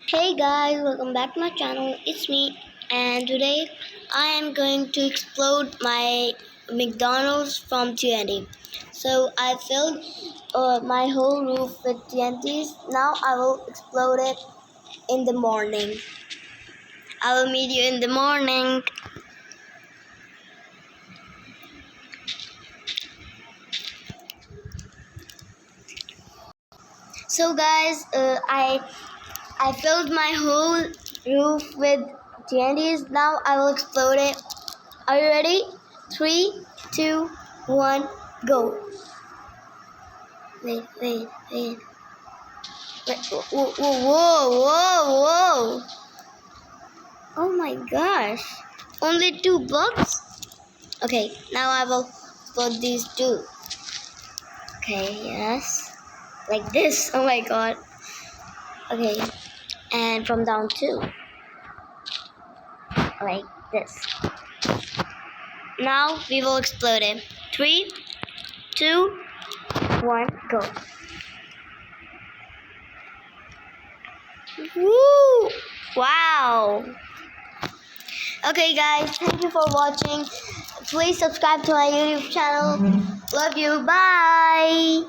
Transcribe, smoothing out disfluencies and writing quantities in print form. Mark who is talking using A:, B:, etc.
A: Hey guys, welcome back to my channel. It's me, and today I am going to explode my McDonald's from TNT. So I filled my whole roof with TNTs. Now I will explode it in the morning. I will meet you in the morning. So guys, I filled my whole roof with TNTs. Now I will explode it. Are you ready? 3, 2, 1, go. Wait. Whoa, whoa, whoa, whoa, whoa. Oh my gosh. Only 2 blocks? Okay, now I will put these 2. Okay, yes. Like this. Oh my god. Okay, and from down 2. Like this. Now we will explode it. 3, 2, 1, go. Woo! Wow! Okay guys, thank you for watching. Please subscribe to my YouTube channel. Love you. Bye!